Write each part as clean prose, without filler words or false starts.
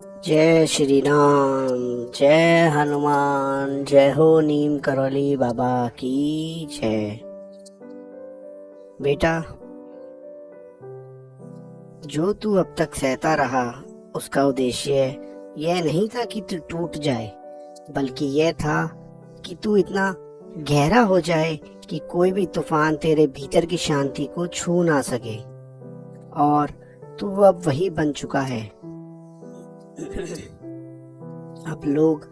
जय श्री राम। जय हनुमान। जय हो नीम करौली बाबा की जय। बेटा, जो तू अब तक सहता रहा उसका उद्देश्य यह नहीं था कि तू टूट जाए, बल्कि यह था कि तू इतना गहरा हो जाए कि कोई भी तूफान तेरे भीतर की शांति को छू ना सके। और तू अब वही बन चुका है। अब लोग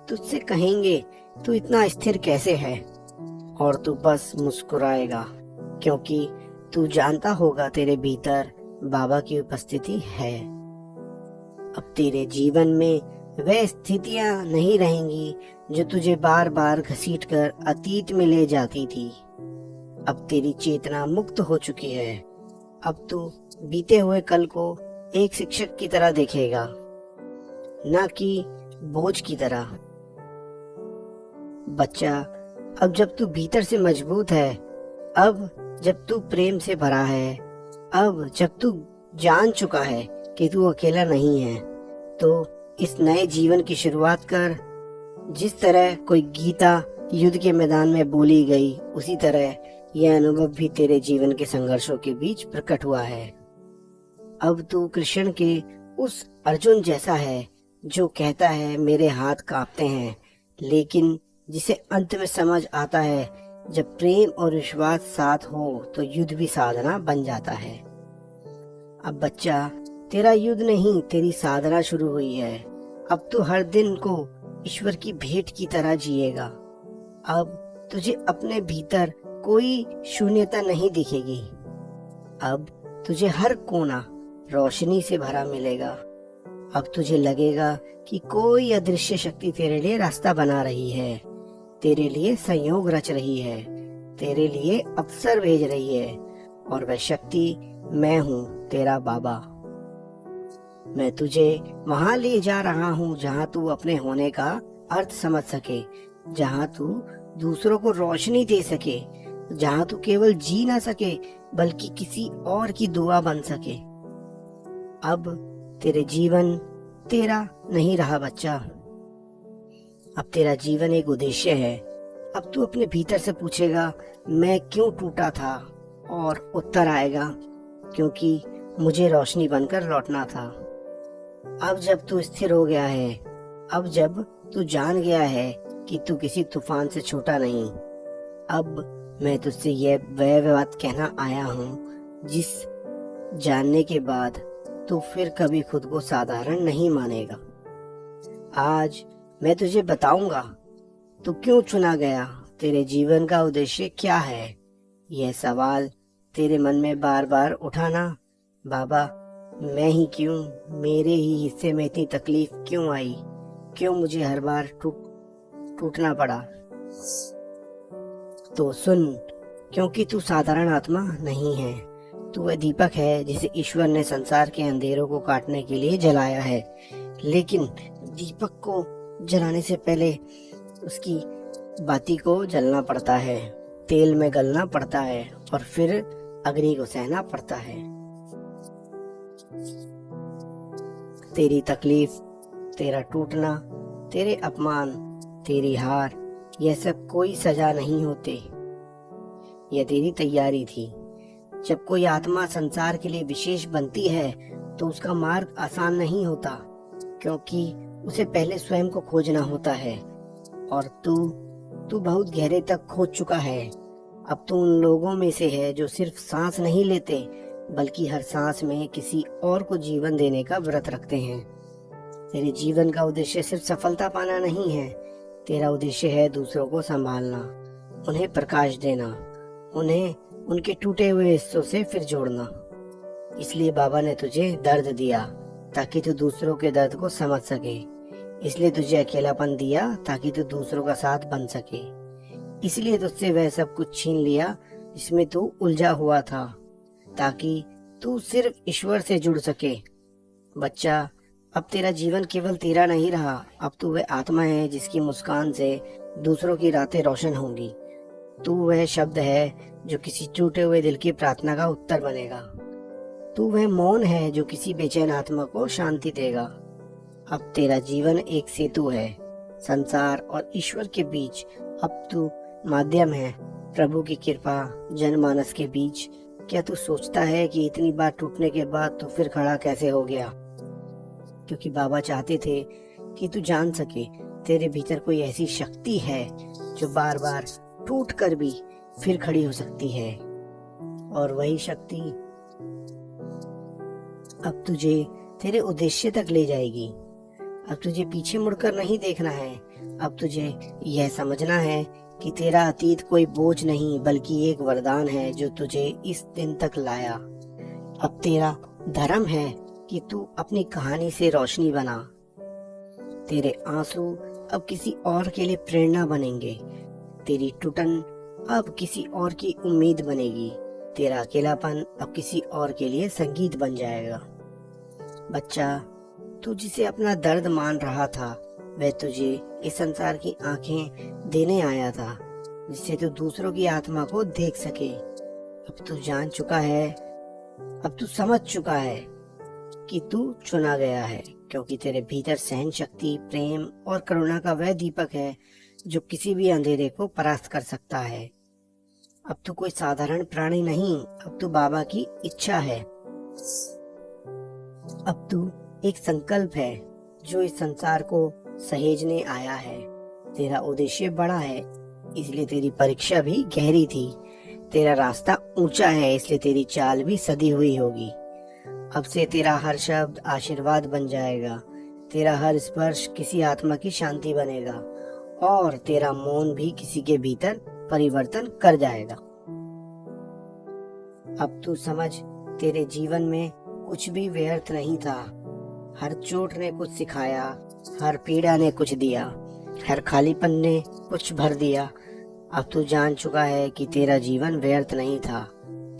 तुझसे कहेंगे तू इतना स्थिर कैसे है, और तू बस मुस्कुराएगा, क्योंकि तू जानता होगा तेरे भीतर बाबा की उपस्थिति है। अब तेरे जीवन में वह स्थितियां नहीं रहेंगी जो तुझे बार बार घसीटकर अतीत में ले जाती थी। अब तेरी चेतना मुक्त हो चुकी है। अब तू बीते हुए कल को एक शिक्षक की तरह देखेगा, न कि बोझ की तरह। बच्चा, अब जब तू भीतर से मजबूत है, अब जब तू प्रेम से भरा है, अब जब तू जान चुका है कि तू अकेला नहीं है, तो इस नए जीवन की शुरुआत कर। जिस तरह कोई गीता युद्ध के मैदान में बोली गई, उसी तरह यह अनुभव भी तेरे जीवन के संघर्षों के बीच प्रकट हुआ है। अब तू कृष्ण के उस अर्जुन जैसा है जो कहता है मेरे हाथ कांपते हैं, लेकिन जिसे अंत में समझ आता है जब प्रेम और विश्वास साथ हो तो युद्ध भी साधना बन जाता है। अब बच्चा, तेरा युद्ध नहीं, तेरी साधना शुरू हुई है। अब तू हर दिन को ईश्वर की भेंट की तरह जिएगा। अब तुझे अपने भीतर कोई शून्यता नहीं दिखेगी। अब तुझे हर कोना रोशनी से भरा मिलेगा। अब तुझे लगेगा कि कोई अदृश्य शक्ति तेरे लिए रास्ता बना रही है, तेरे लिए संयोग रच रही है, तेरे लिए अवसर भेज रही है। और वह शक्ति मैं हूँ, तेरा बाबा। मैं तुझे वहां ले जा रहा हूँ जहाँ तू अपने होने का अर्थ समझ सके, जहाँ तू दूसरों को रोशनी दे सके, जहाँ तू केवल जी ना सके बल्कि किसी और की दुआ बन सके। अब तेरे जीवन तेरा नहीं रहा बच्चा, अब तेरा जीवन एक उद्देश्य है। अब तू अपने भीतर से पूछेगा मैं क्यों टूटा था, और उत्तर आएगा क्योंकि मुझे रोशनी बनकर लौटना था। अब जब तू स्थिर हो गया है, अब जब तू जान गया है कि तू किसी तूफान से छोटा नहीं, अब मैं तुझसे वह बात कहना आया हूँ जिस जानने के बाद तू फिर कभी खुद को साधारण नहीं मानेगा। आज मैं तुझे बताऊंगा तू क्यों चुना गया, तेरे जीवन का उद्देश्य क्या है। यह सवाल तेरे मन में बार बार उठाना, बाबा मैं ही क्यों, मेरे ही हिस्से में इतनी तकलीफ क्यों आई, क्यों मुझे हर बार टूटना पड़ा। तो सुन, क्योंकि तू साधारण आत्मा नहीं है, तू वह दीपक है जिसे ईश्वर ने संसार के अंधेरों को काटने के लिए जलाया है। लेकिन दीपक को जलाने से पहले उसकी बाती को जलना पड़ता है, तेल में गलना पड़ता है, और फिर अग्नि को सहना पड़ता है। तेरी तकलीफ, तेरा टूटना, तेरे अपमान, तेरी हार, यह सब कोई सजा नहीं होते। यह तेरी तैयारी थी। जब कोई आत्मा संसार के लिए विशेष बनती है तो उसका मार्ग आसान नहीं होता, क्योंकि उसे पहले स्वयं को खोजना होता है। और तू बहुत गहरे तक खोज चुका है। अब तू उन लोगों में से है जो सिर्फ सांस नहीं लेते, बल्कि हर सांस में किसी और को जीवन देने का व्रत रखते हैं। तेरे जीवन का उद्देश्य सिर्फ सफलता पाना नहीं है, तेरा उद्देश्य है दूसरों को संभालना, उन्हें प्रकाश देना, उन्हें उनके टूटे हुए हिस्सों से फिर जोड़ना। इसलिए बाबा ने तुझे दर्द दिया ताकि तू दूसरों के दर्द को समझ सके। इसलिए तुझे अकेलापन दिया ताकि तू दूसरों का साथ बन सके। इसलिए तुझसे वह सब कुछ छीन लिया जिसमें तू उलझा हुआ था, ताकि तू सिर्फ ईश्वर से जुड़ सके। बच्चा, अब तेरा जीवन केवल तेरा नहीं रहा, अब तू वह आत्मा है जिसकी मुस्कान से दूसरों की रातें रोशन होंगी। तू वह शब्द है जो किसी टूटे हुए दिल की प्रार्थना का उत्तर बनेगा। तू वह मौन है जो किसी बेचैन आत्मा को शांति देगा। अब तेरा जीवन एक सेतु है, संसार और ईश्वर के बीच। अब तू माध्यम है, प्रभु की कृपा जनमानस के बीच। क्या तू सोचता है कि इतनी बार टूटने के बाद तू फिर खड़ा कैसे हो गया? क्योंकि बाबा चाहते थे कि तू जान सके तेरे भीतर कोई ऐसी शक्ति है जो बार बार टूट कर भी फिर खड़ी हो सकती है। और वही शक्ति अब तुझे तेरे उद्देश्य तक ले जाएगी। अब तुझे पीछे मुड़कर नहीं देखना है। अब तुझे यह समझना है कि तेरा अतीत कोई बोझ नहीं बल्कि एक वरदान है जो तुझे इस दिन तक लाया। अब तेरा धर्म है कि तू अपनी कहानी से रोशनी बना। तेरे आंसू अब किसी और के लिए प्रेरणा बनेंगे। तेरी टूटन अब किसी और की उम्मीद बनेगी। तेरा अकेलापन अब किसी और के लिए संगीत बन जाएगा। बच्चा, तू जिसे अपना दर्द मान रहा था वह तुझे इस संसार की आंखें देने आया था, जिससे तू दूसरों की आत्मा को देख सके। अब तू जान चुका है, अब तू समझ चुका है कि तू चुना गया है, क्योंकि तेरे भीतर सहन शक्ति, प्रेम और करुणा का वह दीपक है जो किसी भी अंधेरे को परास्त कर सकता है। अब तू कोई साधारण प्राणी नहीं, अब तू बाबा की इच्छा है। अब तू एक संकल्प है जो इस संसार को सहेजने आया है। तेरा उद्देश्य बड़ा है, इसलिए तेरी परीक्षा भी गहरी थी। तेरा रास्ता ऊंचा है, इसलिए तेरी चाल भी सदी हुई होगी। अब से तेरा हर शब्द आशीर्वाद बन जाएगा। तेरा हर स्पर्श किसी आत्मा की शांति बनेगा और तेरा मौन भी किसी के भीतर परिवर्तन कर जाएगा। अब तू समझ, तेरे जीवन में कुछ भी व्यर्थ नहीं था। हर चोट ने कुछ सिखाया, हर पीड़ा ने कुछ दिया, हर खालीपन ने कुछ भर दिया। अब तू जान चुका है कि तेरा जीवन व्यर्थ नहीं था।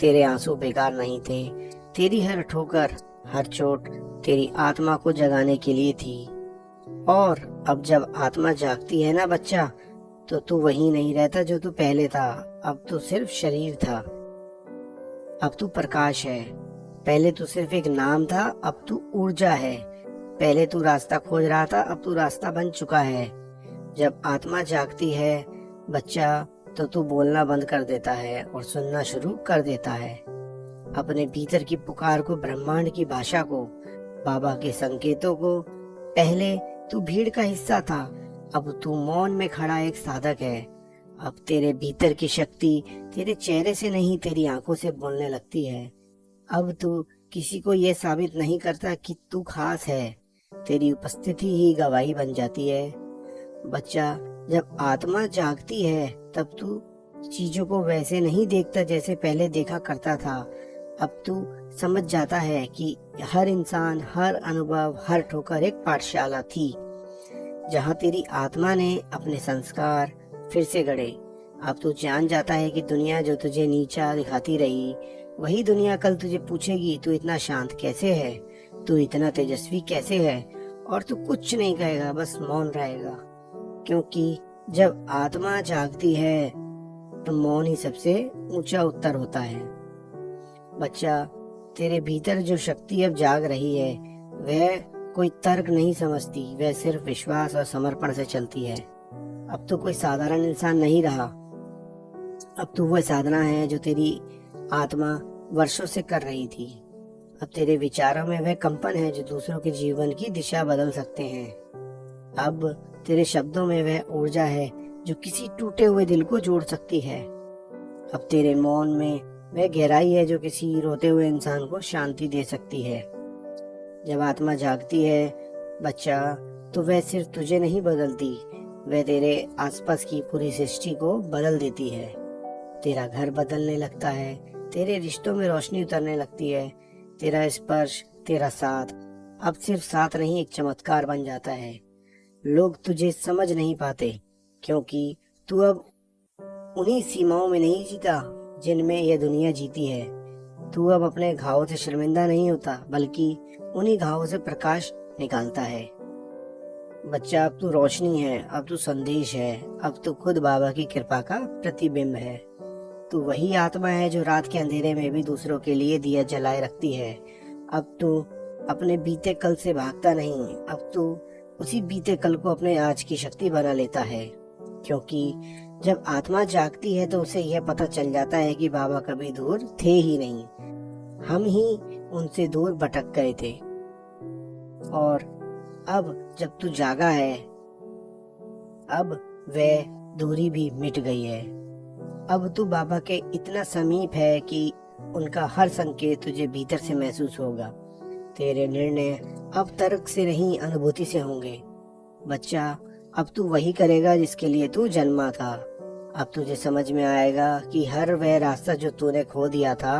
तेरे आंसू बेकार नहीं थे। तेरी हर ठोकर, हर चोट तेरी आत्मा को जगाने के लिए थी। और अब जब आत्मा जागती है ना बच्चा, तो तू वही नहीं रहता जो तू पहले था। अब तू सिर्फ शरीर था, अब तू प्रकाश है। पहले तू सिर्फ एक नाम था, अब तू ऊर्जा है। पहले तू रास्ता खोज रहा था, अब तू रास्ता बन चुका है। जब आत्मा जागती है बच्चा, तो तू बोलना बंद कर देता है और सुनना शुरू कर देता है। अपने भीतर की पुकार को, ब्रह्मांड की भाषा को, बाबा के संकेतों को। पहले तू भीड़ का हिस्सा था, अब तू मौन में खड़ा एक साधक है। अब तेरे भीतर की शक्ति तेरे चेहरे से नहीं, तेरी आंखों से बोलने लगती है। अब तू किसी को यह साबित नहीं करता कि तू खास है, तेरी उपस्थिति ही गवाही बन जाती है। बच्चा, जब आत्मा जागती है तब तू चीजों को वैसे नहीं देखता जैसे पहले देखा करता था। अब तू समझ जाता है कि हर इंसान, हर अनुभव, हर ठोकर एक पाठशाला थी जहाँ तेरी आत्मा ने अपने संस्कार फिर से गढ़े। अब तू जान जाता है कि दुनिया जो तुझे नीचा दिखाती रही, वही दुनिया कल तुझे पूछेगी, तू इतना शांत कैसे है, तू इतना तेजस्वी कैसे है। और तू कुछ नहीं कहेगा, बस मौन रहेगा, क्योंकि जब आत्मा जागती है तो मौन ही सबसे ऊंचा उत्तर होता है। बच्चा, तेरे भीतर जो शक्ति अब जाग रही है वह कोई तर्क नहीं समझती, वह सिर्फ विश्वास और समर्पण से चलती है। अब तो कोई साधारण इंसान नहीं रहा, अब तो वह साधना है जो तेरी आत्मा वर्षों से कर रही थी। अब तेरे विचारों में वह कंपन है जो दूसरों के जीवन की दिशा बदल सकते हैं। अब तेरे शब्दों में वह ऊर्जा है जो किसी टूटे हुए दिल को जोड़ सकती है। अब तेरे मौन में वह गहराई है जो किसी रोते हुए इंसान को शांति दे सकती है। जब आत्मा जागती है बच्चा, तो वह सिर्फ तुझे नहीं बदलती, वह तेरे आसपास की पूरी सृष्टि को बदल देती है। तेरा घर बदलने लगता है, तेरे रिश्तों में रोशनी उतरने लगती है। तेरा स्पर्श, तेरा साथ अब सिर्फ साथ नहीं, एक चमत्कार बन जाता है। लोग तुझे समझ नहीं पाते क्योंकि तू अब उन्हीं सीमाओं में नहीं जीता जिनमें यह दुनिया जीती है। तू अब अपने घावों से शर्मिंदा नहीं होता, बल्कि उन्हीं घावों से प्रकाश निकालता है। बच्चा, अब तू रोशनी है, अब तू संदेश है, अब तू खुद बाबा की कृपा का प्रतिबिंब है। तू वही आत्मा है जो रात के अंधेरे में भी दूसरों के लिए दिया जलाए रखती है। अब तू अपने बीते कल से भागता नहीं, अब तू उसी बीते कल को अपने आज की शक्ति बना लेता है। क्योंकि जब आत्मा जागती है तो उसे यह पता चल जाता है कि बाबा कभी दूर थे ही नहीं, हम ही उनसे दूर भटक गए थे। और अब जब तू जागा है, अब वह दूरी भी मिट गई है। अब तू बाबा के इतना समीप है कि उनका हर संकेत तुझे भीतर से महसूस होगा। तेरे निर्णय अब तर्क से नहीं, अनुभूति से होंगे। बच्चा, अब तू वही करेगा जिसके लिए तू जन्मा था। अब तुझे समझ में आएगा कि हर वह रास्ता जो तूने खो दिया था,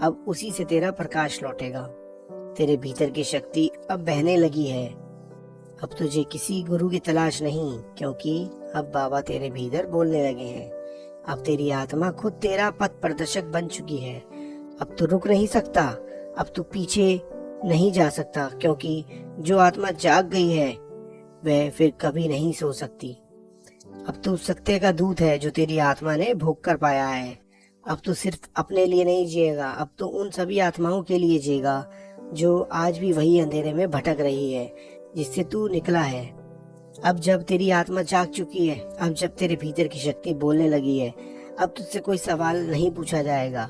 अब उसी से तेरा प्रकाश लौटेगा। तेरे भीतर की शक्ति अब बहने लगी है। अब तुझे किसी गुरु की तलाश नहीं, क्योंकि अब बाबा तेरे भीतर बोलने लगे हैं। अब तेरी आत्मा खुद तेरा पथ प्रदर्शक बन चुकी है। अब तू रुक नहीं सकता, अब तू पीछे नहीं जा सकता, क्योंकि जो आत्मा जाग गई है वह फिर कभी नहीं सो सकती। अब तू सत्य का दूत है जो तेरी आत्मा ने भोग कर पाया है। अब तू सिर्फ अपने लिए नहीं जिएगा, अब तो उन सभी आत्माओं के लिए जिएगा जो आज भी वही अंधेरे में भटक रही है जिससे तू निकला है। अब जब तेरी आत्मा जाग चुकी है, अब जब तेरे भीतर की शक्ति बोलने लगी है, अब तुझसे कोई सवाल नहीं पूछा जाएगा,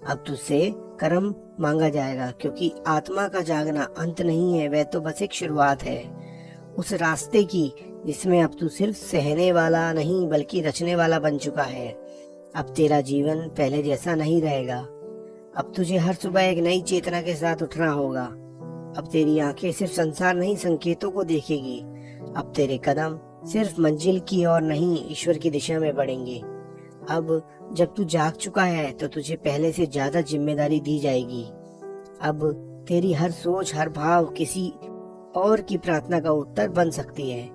अब तुझसे कर्म मांगा जाएगा। क्योंकि आत्मा का जागना अंत नहीं है, वह तो बस एक शुरुआत है उस रास्ते की जिसमें अब तू सिर्फ सहने वाला नहीं बल्कि रचने वाला बन चुका है। अब तेरा जीवन पहले जैसा नहीं रहेगा। अब तुझे हर सुबह एक नई चेतना के साथ उठना होगा। अब तेरी आंखें सिर्फ संसार नहीं संकेतों को देखेगी। अब तेरे कदम सिर्फ मंजिल की ओर नहीं, ईश्वर की दिशा में बढ़ेंगे। अब जब तू जाग चुका है तो तुझे पहले से ज्यादा जिम्मेदारी दी जाएगी। अब तेरी हर सोच, हर भाव किसी और की प्रार्थना का उत्तर बन सकती है।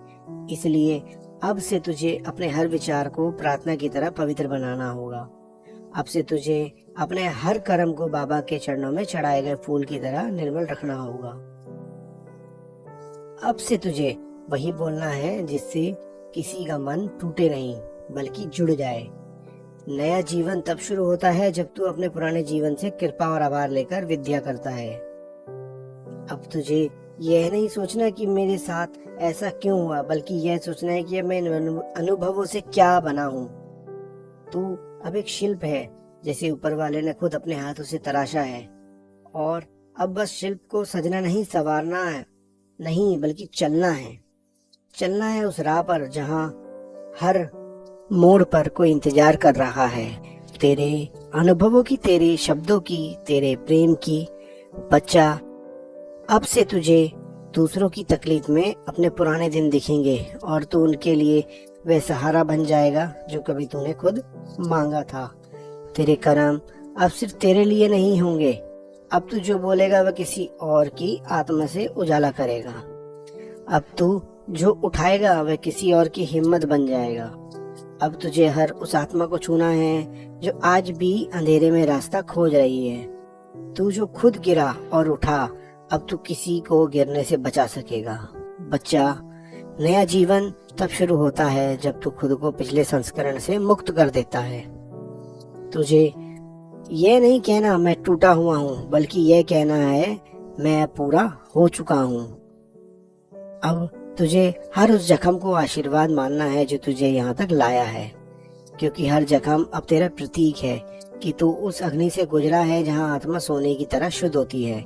इसलिए अब से तुझे अपने हर विचार को प्रार्थना की तरह पवित्र बनाना होगा। अब से तुझे अपने हर कर्म को बाबा के चरणों में चढ़ाए गए फूल की तरह निर्मल रखना होगा। अब से तुझे वही बोलना है जिससे किसी का मन टूटे नहीं बल्कि जुड़ जाए। नया जीवन तब शुरू होता है जब तू अपने पुराने जीवन से कृपा और आभार लेकर विद्या करता है। अब तुझे यह नहीं सोचना कि मेरे साथ ऐसा क्यों हुआ, बल्कि यह सोचना है कि मैं इन अनुभवों से क्या बना हूँ। तू अब एक शिल्प है जैसे ऊपर वाले ने खुद अपने हाथों से तराशा है, और अब बस शिल्प को सजना नहीं, संवारना है नहीं बल्कि चलना है। चलना है उस राह पर जहाँ हर मोड़ पर कोई इंतजार कर रहा है, तेरे अनुभवों की, तेरे शब्दों की, तेरे प्रेम की। बच्चा, अब से तुझे दूसरों की तकलीफ में अपने पुराने दिन दिखेंगे और तू उनके लिए वह सहारा बन जाएगा जो कभी तूने खुद मांगा था। तेरे कर्म अब सिर्फ तेरे लिए नहीं होंगे। अब तू जो बोलेगा वह किसी और की आत्मा से उजाला करेगा। अब तू जो उठाएगा वह किसी और की हिम्मत बन जाएगा। अब तुझे हर उस आत्मा को छूना है जो आज भी अंधेरे में रास्ता खोज रही है। तू जो खुद गिरा और उठा, अब तू किसी को गिरने से बचा सकेगा। बच्चा, नया जीवन तब शुरू होता है जब तू खुद को पिछले संस्करण से मुक्त कर देता है। तुझे यह नहीं कहना मैं टूटा हुआ हूँ, बल्कि यह कहना है मैं पूरा हो चुका हूँ। अब तुझे हर उस जख्म को आशीर्वाद मानना है जो तुझे यहाँ तक लाया है, क्योंकि हर जख्म अब तेरा प्रतीक है कि तू उस अग्नि से गुजरा है जहाँ आत्मा सोने की तरह शुद्ध होती है।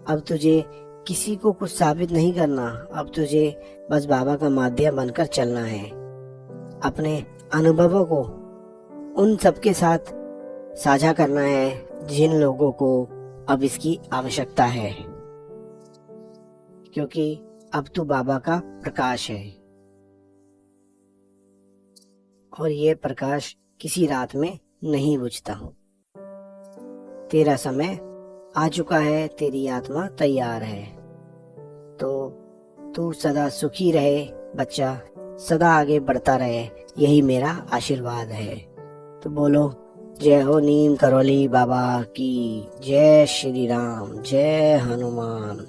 अब तुझे किसी को कुछ साबित नहीं करना, अब तुझे बस बाबा का माध्यम बनकर चलना है। अपने अनुभवों को उन सबके साथ साझा करना है जिन लोगों को अब इसकी आवश्यकता है, क्योंकि अब तू बाबा का प्रकाश है और ये प्रकाश किसी रात में नहीं बुझता। तेरा समय आ चुका है, तेरी आत्मा तैयार है। तो तू सदा सुखी रहे बच्चा, सदा आगे बढ़ता रहे, यही मेरा आशीर्वाद है। तो बोलो जय हो नीम करौली बाबा की, जय श्री राम, जय हनुमान।